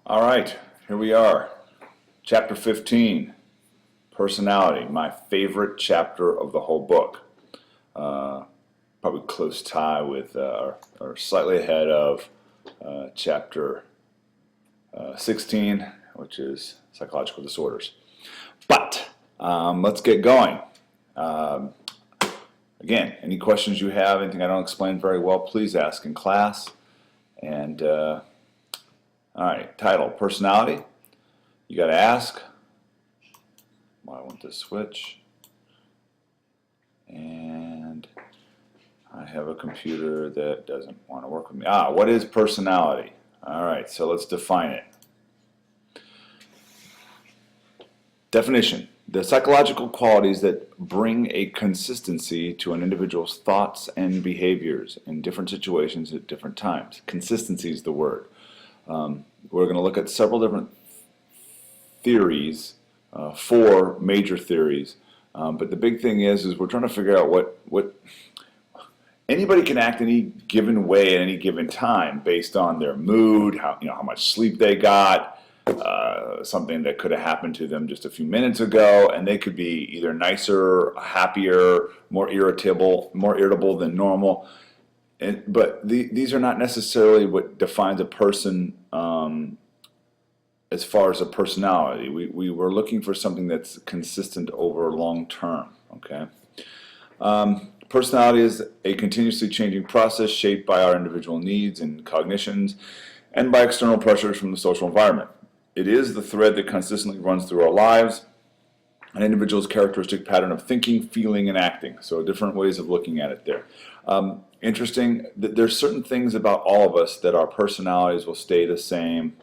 All right, here we are. Chapter 15, Personality, my favorite chapter of the whole book. Probably close tie with, or slightly ahead of chapter 16, which is Psychological Disorders. But let's get going. Um, Again, any questions you have, anything I don't explain very well, please ask in class. And all right, title, Personality. You got to ask. I want to switch. And I have a computer that doesn't want to work with me. What is personality? All right, so let's define it. Definition. The psychological qualities that bring a consistency to an individual's thoughts and behaviors in different situations at different times. Consistency is the word. We're going to look at several different theories, four major theories, but the big thing is we're trying to figure out what anybody can act any given way at any given time based on their mood, how much sleep they got, something that could have happened to them just a few minutes ago, and they could be either nicer, happier, more irritable than normal. But these are not necessarily what defines a person as far as a personality. We were looking for something that's consistent over long term. Okay. Personality is a continuously changing process shaped by our individual needs and cognitions and by external pressures from the social environment. It is the thread that consistently runs through our lives, an individual's characteristic pattern of thinking, feeling, and acting. So different ways of looking at it there. Interesting, there's certain things about all of us that our personalities will stay the same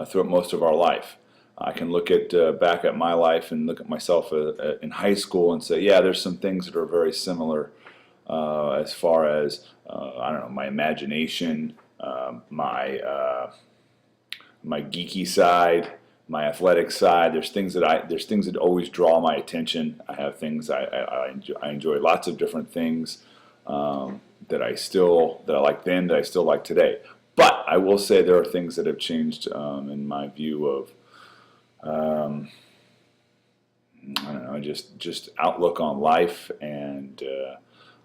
throughout most of our life. I can look at back at my life and look at myself in high school and say, yeah, there's some things that are very similar as far as, I don't know, my imagination, my geeky side, my athletic side. There's things that always draw my attention. I have things I enjoy lots of different things that I liked then that I still like today. But I will say there are things that have changed in my view of I don't know, just outlook on life and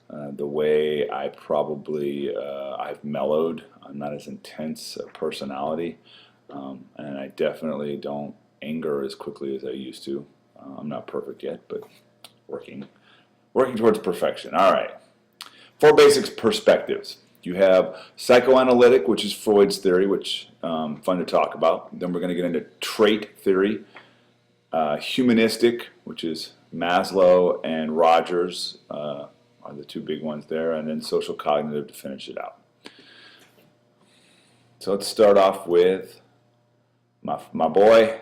the way I've mellowed. I'm not as intense a personality. And I definitely don't anger as quickly as I used to. I'm not perfect yet, but working towards perfection. All right. Four basic perspectives. You have psychoanalytic, which is Freud's theory, which fun to talk about. Then we're going to get into trait theory. Humanistic, which is Maslow and Rogers are the two big ones there. And then social cognitive to finish it out. So let's start off with my boy,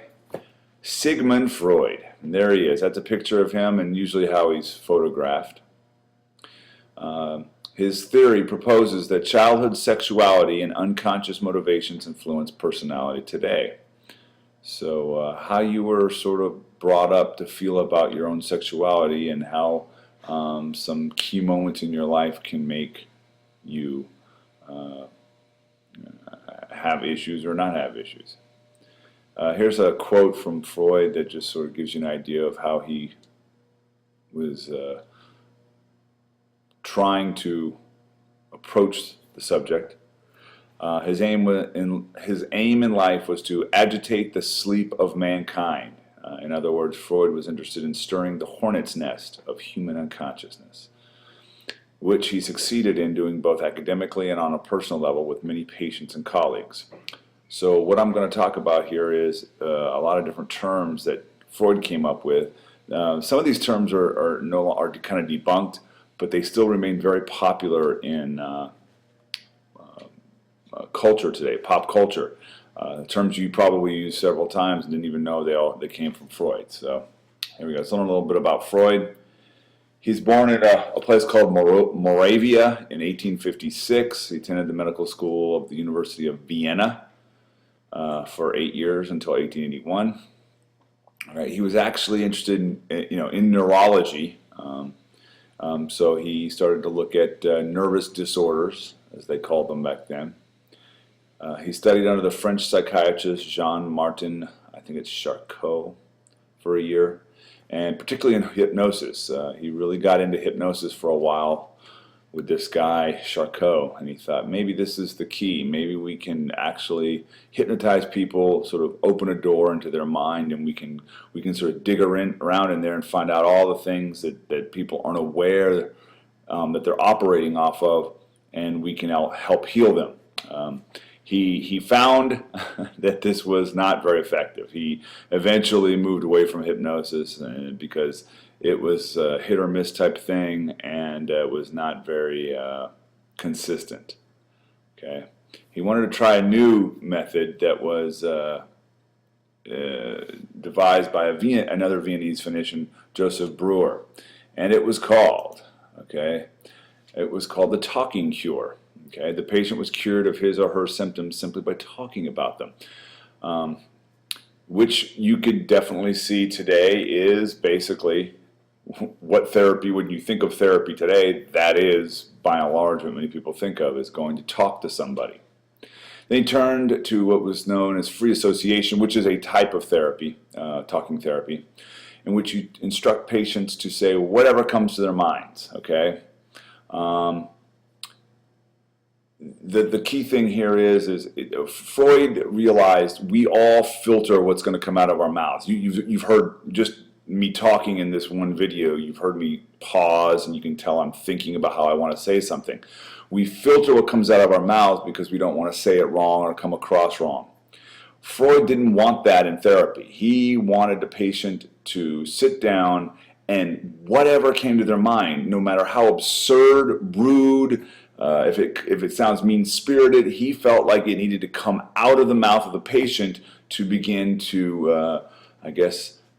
Sigmund Freud. And there he is. That's a picture of him and usually how he's photographed. His theory proposes that childhood sexuality and unconscious motivations influence personality today. So how you were sort of brought up to feel about your own sexuality and how some key moments in your life can make you have issues or not have issues. Here's a quote from Freud that just sort of gives you an idea of how he was trying to approach the subject. His aim in life was to agitate the sleep of mankind. In other words, Freud was interested in stirring the hornet's nest of human unconsciousness, which he succeeded in doing both academically and on a personal level with many patients and colleagues. So what I'm going to talk about here is a lot of different terms that Freud came up with. Some of these terms are kind of debunked, but they still remain very popular in culture today, pop culture. Terms you probably used several times and didn't even know they came from Freud. So here we go. Let's learn a little bit about Freud. He's born in a place called Moravia in 1856. He attended the medical school of the University of Vienna for 8 years until 1881. All right, he was actually interested in neurology, so he started to look at nervous disorders, as they called them back then. He studied under the French psychiatrist Jean-Martin, I think it's Charcot, for a year, and particularly in hypnosis. He really got into hypnosis for a while with this guy Charcot, and he thought maybe this is the key. Maybe we can actually hypnotize people, sort of open a door into their mind, and we can sort of dig around in there and find out all the things that people aren't aware that they're operating off of, and we can help heal them. He found that this was not very effective. He eventually moved away from hypnosis because it was a hit or miss type thing, and was not very consistent. Okay, he wanted to try a new method that was devised by another Viennese physician, Joseph Breuer, and it was called the talking cure. Okay, the patient was cured of his or her symptoms simply by talking about them, which you could definitely see today is basically what therapy, when you think of therapy today, that is, by and large, what many people think of is going to talk to somebody. They turned to what was known as free association, which is a type of therapy, talking therapy, in which you instruct patients to say whatever comes to their minds, okay? The key thing here is Freud realized we all filter what's going to come out of our mouths. You've heard just me talking in this one video, you've heard me pause, and you can tell I'm thinking about how I want to say something. We filter what comes out of our mouths because we don't want to say it wrong or come across wrong. Freud didn't want that in therapy. He wanted the patient to sit down and whatever came to their mind, no matter how absurd, rude, if it sounds mean-spirited, he felt like it needed to come out of the mouth of the patient to begin to,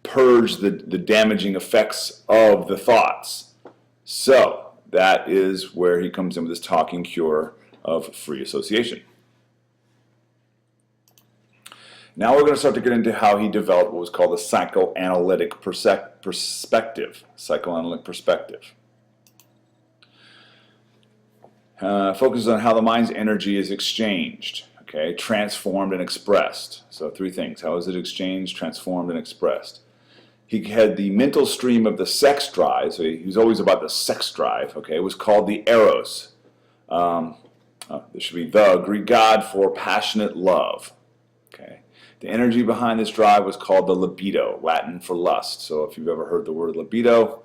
purge the damaging effects of the thoughts. So that is where he comes in with this talking cure of free association. Now we're going to start to get into how he developed what was called the psychoanalytic perspective. Psychoanalytic perspective. Focuses on how the mind's energy is exchanged, okay, transformed and expressed. So three things. How is it exchanged, transformed, and expressed? He had the mental stream of the sex drive, so he was always about the sex drive, okay. It was called the eros. This should be the Greek god for passionate love, okay. The energy behind this drive was called the libido, Latin for lust. So if you've ever heard the word libido,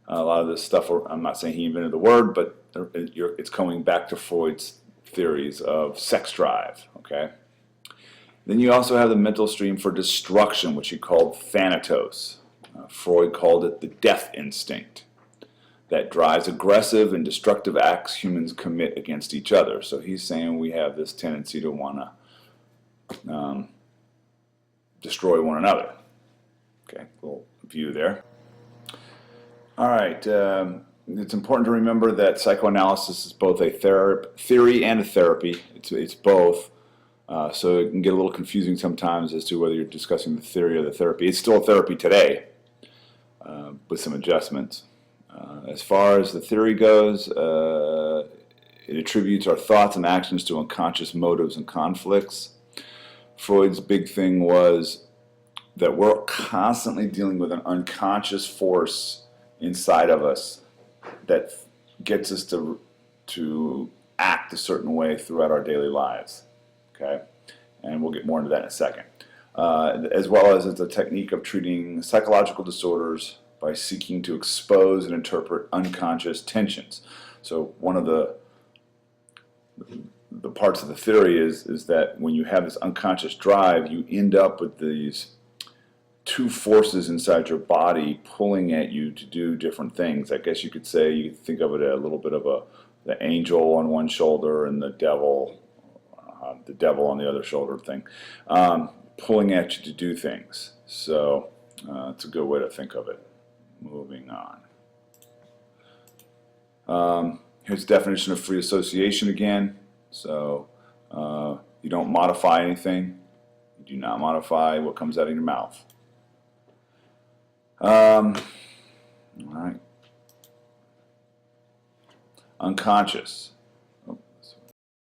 a lot of this stuff, I'm not saying he invented the word, but it's coming back to Freud's theories of sex drive, okay. Then you also have the mental stream for destruction, which he called thanatos. Freud called it the death instinct that drives aggressive and destructive acts humans commit against each other. So he's saying we have this tendency to want to destroy one another. Okay, little view there. All right, it's important to remember that psychoanalysis is both a theory and a therapy. It's both. So it can get a little confusing sometimes as to whether you're discussing the theory or the therapy. It's still a therapy today, with some adjustments. As far as the theory goes, it attributes our thoughts and actions to unconscious motives and conflicts. Freud's big thing was that we're constantly dealing with an unconscious force inside of us that gets us to act a certain way throughout our daily lives. Okay, and we'll get more into that in a second. As well as it's a technique of treating psychological disorders by seeking to expose and interpret unconscious tensions. So one of the parts of the theory is that when you have this unconscious drive, you end up with these two forces inside your body pulling at you to do different things. I guess you could say, you could think of it a little bit of the angel on one shoulder and the devil on the other shoulder thing, pulling at you to do things. So it's a good way to think of it. Moving on. Here's the definition of free association again. So you don't modify anything. You do not modify what comes out of your mouth. All right. Unconscious.